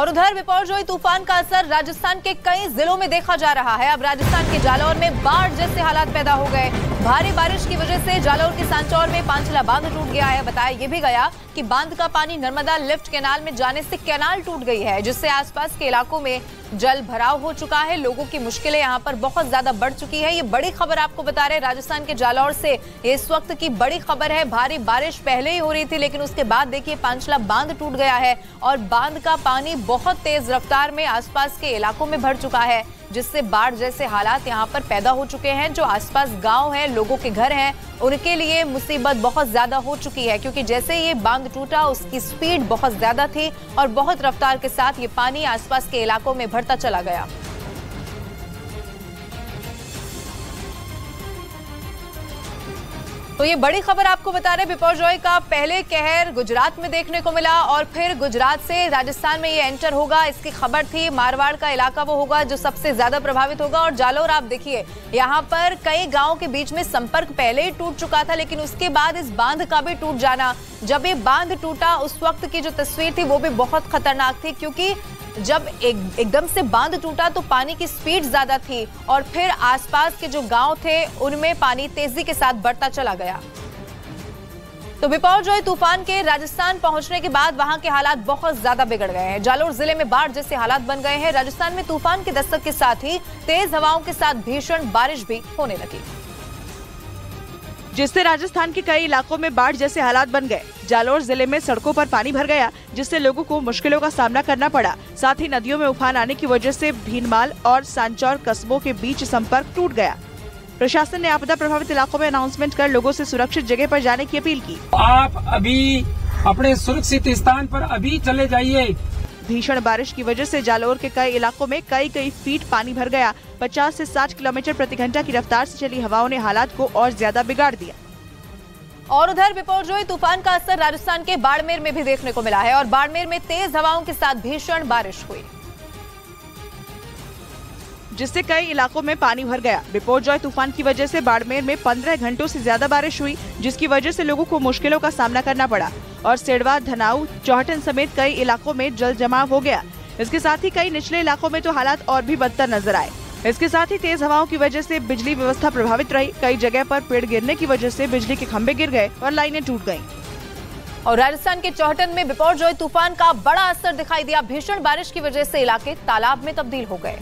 और उधर बिपरजॉय तूफान का असर राजस्थान के कई जिलों में देखा जा रहा है। अब राजस्थान के जालौर में बाढ़ जैसे हालात पैदा हो गए। भारी बारिश की वजह से जालौर के सांचौर में पांचला बांध टूट गया है। बताया ये भी गया कि बांध का पानी नर्मदा लिफ्ट कैनाल में जाने से कैनाल टूट गई है, जिससे आसपास के इलाकों में जल भराव हो चुका है। लोगों की मुश्किलें यहाँ पर बहुत ज्यादा बढ़ चुकी है। ये बड़ी खबर आपको बता रहे राजस्थान के जालौर से, इस वक्त की बड़ी खबर है। भारी बारिश पहले ही हो रही थी, लेकिन उसके बाद देखिए पांचला बांध टूट गया है और बांध का पानी बहुत तेज रफ्तार में आसपास के इलाकों में भर चुका है, जिससे बाढ़ जैसे हालात यहाँ पर पैदा हो चुके हैं। जो आसपास गांव हैं, लोगों के घर हैं, उनके लिए मुसीबत बहुत ज्यादा हो चुकी है, क्योंकि जैसे ये बांध टूटा उसकी स्पीड बहुत ज्यादा थी और बहुत रफ्तार के साथ ये पानी आसपास के इलाकों में भरता चला गया। तो ये बड़ी खबर आपको बता रहे बिपरजॉय का पहले कहर गुजरात में देखने को मिला और फिर गुजरात से राजस्थान में ये एंटर होगा। इसकी खबर थी। मारवाड़ का इलाका वो होगा जो सबसे ज्यादा प्रभावित होगा। और जालौर आप देखिए, यहाँ पर कई गांवों के बीच में संपर्क पहले ही टूट चुका था, लेकिन उसके बाद इस बांध का भी टूट जाना, जब ये बांध टूटा उस वक्त की जो तस्वीर थी वो भी बहुत खतरनाक थी, क्योंकि जब एकदम से बांध टूटा तो पानी की स्पीड ज्यादा थी और फिर आसपास के जो गांव थे उनमें पानी तेजी के साथ बढ़ता चला गया। तो बिपरजॉय तूफान के राजस्थान पहुंचने के बाद वहां के हालात बहुत ज्यादा बिगड़ गए हैं। जालौर जिले में बाढ़ जैसे हालात बन गए हैं। राजस्थान में तूफान की दस्तक के साथ ही तेज हवाओं के साथ भीषण बारिश भी होने लगी, जिससे राजस्थान के कई इलाकों में बाढ़ जैसे हालात बन गए। जालौर जिले में सड़कों पर पानी भर गया, जिससे लोगों को मुश्किलों का सामना करना पड़ा। साथ ही नदियों में उफान आने की वजह से भीनमाल और सांचौर कस्बों के बीच संपर्क टूट गया। प्रशासन ने आपदा प्रभावित इलाकों में अनाउंसमेंट कर लोगों से सुरक्षित जगह पर जाने की अपील की। आप अभी अपने सुरक्षित स्थान पर अभी चले जाइए। भीषण बारिश की वजह से जालौर के कई इलाकों में कई फीट पानी भर गया। 50 से 60 किलोमीटर प्रति घंटा की रफ्तार से चली हवाओं ने हालात को और ज्यादा बिगाड़ दिया। और उधर बिपरजॉय तूफान का असर राजस्थान के बाड़मेर में भी देखने को मिला है और बाड़मेर में तेज हवाओं के साथ भीषण बारिश हुई, जिससे कई इलाकों में पानी भर गया। बिपरजॉय तूफान की वजह से बाड़मेर में 15 घंटों से ज्यादा बारिश हुई, जिसकी वजह से लोगों को मुश्किलों का सामना करना पड़ा और सेड़वा, धनाऊ, चौहटन समेत कई इलाकों में जल जमाव हो गया। इसके साथ ही कई निचले इलाकों में तो हालात और भी बदतर नजर आए। इसके साथ ही तेज हवाओं की वजह से बिजली व्यवस्था प्रभावित रही। कई जगह पर पेड़ गिरने की वजह से बिजली के खंभे गिर गए और लाइनें टूट गईं। और राजस्थान के चौहटन में बिपरजॉय तूफान का बड़ा असर दिखाई दिया। भीषण बारिश की वजह से इलाके तालाब में तब्दील हो गए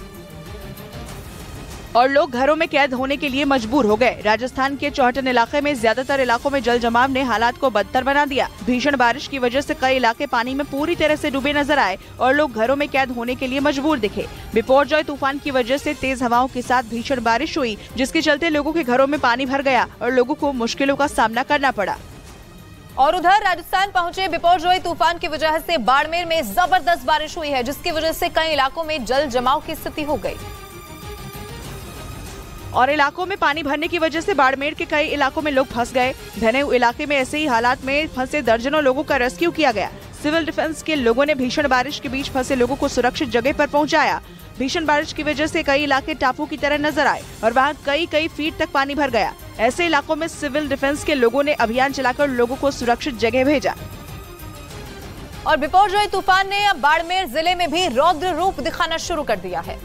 और लोग घरों में कैद होने के लिए मजबूर हो गए। राजस्थान के चौहटन इलाके में ज्यादातर इलाकों में जल जमाव ने हालात को बदतर बना दिया। भीषण बारिश की वजह से कई इलाके पानी में पूरी तरह से डूबे नजर आए और लोग घरों में कैद होने के लिए मजबूर दिखे। बिपरजॉय तूफान की वजह से तेज हवाओं के साथ भीषण बारिश हुई, जिसके चलते लोगों के घरों में पानी भर गया और लोगों को मुश्किलों का सामना करना पड़ा। और उधर राजस्थान पहुंचे बिपरजॉय तूफान की वजह से बाड़मेर में जबरदस्त बारिश हुई है, जिसकी वजह से कई इलाकों में जल जमाव की स्थिति हो गई और इलाकों में पानी भरने की वजह से बाड़मेर के कई इलाकों में लोग फंस गए। धनेऊ इलाके में ऐसे ही हालात में फंसे दर्जनों लोगों का रेस्क्यू किया गया। सिविल डिफेंस के लोगों ने भीषण बारिश के बीच फंसे लोगों को सुरक्षित जगह पर पहुंचाया। भीषण बारिश की वजह से कई इलाके टापू की तरह नजर आए और वहां कई फीट तक पानी भर गया। ऐसे इलाकों में सिविल डिफेंस के लोगों ने अभियान चलाकर लोगों को सुरक्षित जगह भेजा। और बिपरजॉय तूफान ने अब बाड़मेर जिले में भी रौद्र रूप दिखाना शुरू कर दिया है।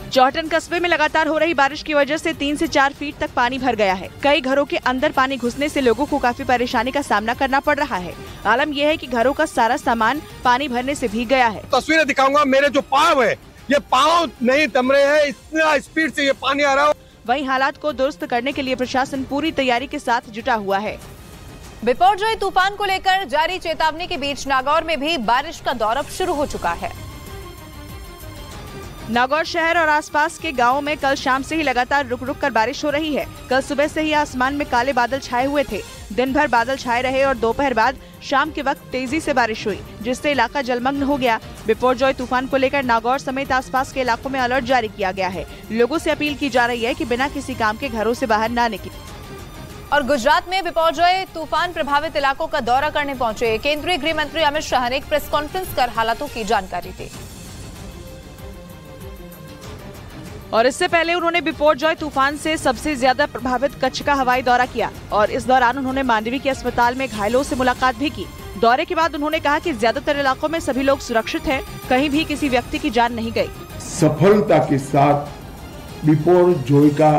चौहटन कस्बे में लगातार हो रही बारिश की वजह से 3 से 4 फीट तक पानी भर गया है। कई घरों के अंदर पानी घुसने से लोगों को काफी परेशानी का सामना करना पड़ रहा है। आलम यह है कि घरों का सारा सामान पानी भरने से भीग गया है। तस्वीरें दिखाऊंगा। मेरे जो पाँव है, ये पाँव नहीं थम रहे हैं, इतना स्पीड से ये पानी आ रहा है। वहीं हालात को दुरुस्त करने के लिए प्रशासन पूरी तैयारी के साथ जुटा हुआ है। बिपरजॉय तूफान को लेकर जारी चेतावनी के बीच नागौर में भी बारिश का दौर अब शुरू हो चुका है। नागौर शहर और आसपास के गांवों में कल शाम से ही लगातार रुक कर बारिश हो रही है। कल सुबह से ही आसमान में काले बादल छाए हुए थे। दिन भर बादल छाए रहे और दोपहर बाद शाम के वक्त तेजी से बारिश हुई, जिससे इलाका जलमग्न हो गया। बिपरजॉय तूफान को लेकर नागौर समेत आसपास के इलाकों में अलर्ट जारी किया गया है। लोगों से अपील की जा रही है कि बिना किसी काम के घरों से बाहर न निकलें। और गुजरात में बिपरजॉय तूफान प्रभावित इलाकों का दौरा करने पहुंचे केंद्रीय गृह मंत्री अमित शाह ने एक प्रेस कॉन्फ्रेंस कर हालातों की जानकारी दी। और इससे पहले उन्होंने बिपरजॉय तूफान से सबसे ज्यादा प्रभावित कच्छ का हवाई दौरा किया और इस दौरान उन्होंने मांडवी के अस्पताल में घायलों से मुलाकात भी की। दौरे के बाद उन्होंने कहा कि ज्यादातर इलाकों में सभी लोग सुरक्षित हैं, कहीं भी किसी व्यक्ति की जान नहीं गई। सफलता के साथ बिपरजॉय का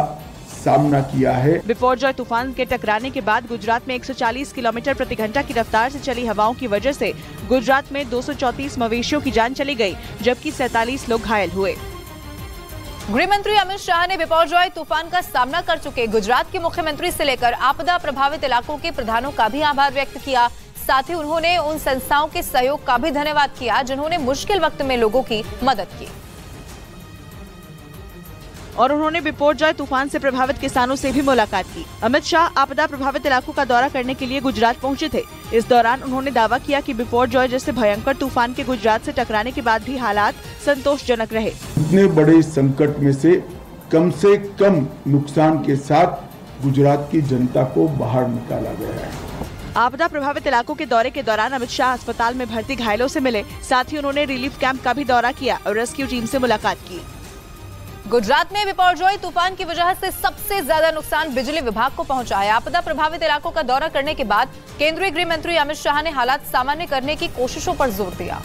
सामना किया है। बिपरजॉय तूफान के टकराने के बाद गुजरात में 140 किलोमीटर प्रति घंटा की रफ्तार से चली हवाओं की वजह से गुजरात में 234 मवेशियों की जान चली गई, जबकि 47 लोग घायल हुए। गृह मंत्री अमित शाह ने बिपरजॉय तूफान का सामना कर चुके गुजरात के मुख्यमंत्री से लेकर आपदा प्रभावित इलाकों के प्रधानों का भी आभार व्यक्त किया। साथ ही उन्होंने उन संस्थाओं के सहयोग का भी धन्यवाद किया जिन्होंने मुश्किल वक्त में लोगों की मदद की। और उन्होंने बिपरजॉय तूफान से प्रभावित किसानों से भी मुलाकात की। अमित शाह आपदा प्रभावित इलाकों का दौरा करने के लिए गुजरात पहुंचे थे। इस दौरान उन्होंने दावा किया कि बिपरजॉय जैसे भयंकर तूफान के गुजरात से टकराने के बाद भी हालात संतोषजनक रहे। इतने बड़े संकट में से कम नुकसान के साथ गुजरात की जनता को बाहर निकाला गया है। आपदा प्रभावित इलाकों के दौरे के दौरान अमित शाह अस्पताल में भर्ती घायलों से मिले। साथ ही उन्होंने रिलीफ कैंप का भी दौरा किया और रेस्क्यू टीम से मुलाकात की। गुजरात में बिपरजॉय तूफान की वजह से सबसे ज्यादा नुकसान बिजली विभाग को पहुंचा है। आपदा प्रभावित इलाकों का दौरा करने के बाद केंद्रीय गृह मंत्री अमित शाह ने हालात सामान्य करने की कोशिशों पर जोर दिया।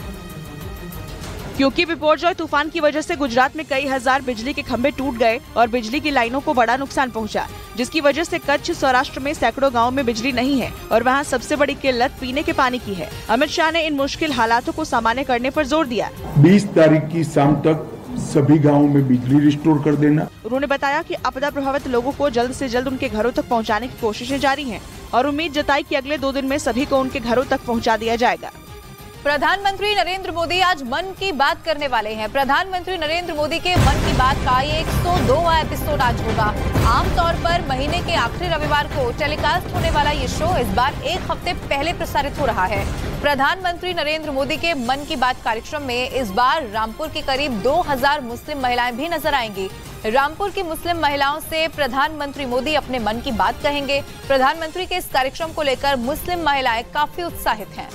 क्योंकि बिपरजॉय तूफान की वजह से गुजरात में कई हजार बिजली के खंभे टूट गए और बिजली की लाइनों को बड़ा नुकसान पहुंचा, जिसकी वजह से कच्छ सौराष्ट्र में सैकड़ों गाँव में बिजली नहीं है और वहाँ सबसे बड़ी किल्लत पीने के पानी की है। अमित शाह ने इन मुश्किल हालातों को सामान्य करने पर जोर दिया। 20 तारीख की शाम तक सभी गांवों में बिजली रिस्टोर कर देना। उन्होंने बताया कि आपदा प्रभावित लोगों को जल्द से जल्द उनके घरों तक पहुंचाने की कोशिशें जारी हैं और उम्मीद जताई कि अगले 2 दिन में सभी को उनके घरों तक पहुंचा दिया जाएगा। प्रधानमंत्री नरेंद्र मोदी आज मन की बात करने वाले हैं। प्रधानमंत्री नरेंद्र मोदी के मन की बात का ये 102वां एपिसोड आज होगा। आमतौर पर महीने के आखिरी रविवार को टेलीकास्ट होने वाला ये शो इस बार 1 हफ्ते पहले प्रसारित हो रहा है। प्रधानमंत्री नरेंद्र मोदी के मन की बात कार्यक्रम में इस बार रामपुर की करीब 2000 मुस्लिम महिलाएं भी नजर आएंगी। रामपुर की मुस्लिम महिलाओं से प्रधानमंत्री मोदी अपने मन की बात कहेंगे। प्रधानमंत्री के इस कार्यक्रम को लेकर मुस्लिम महिलाएं काफी उत्साहित हैं।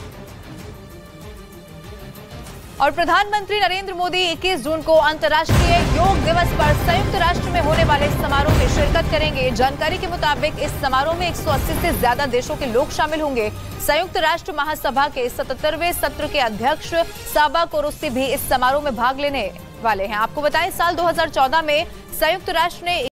और प्रधानमंत्री नरेंद्र मोदी 21 जून को अंतर्राष्ट्रीय योग दिवस पर संयुक्त राष्ट्र में होने वाले समारोह में शिरकत करेंगे। जानकारी के मुताबिक इस समारोह में 180 से ज्यादा देशों के लोग शामिल होंगे। संयुक्त राष्ट्र महासभा के 77वें सत्र के अध्यक्ष साबा कोरोसी भी इस समारोह में भाग लेने वाले हैं। आपको बताएं, साल 2014 में संयुक्त राष्ट्र ने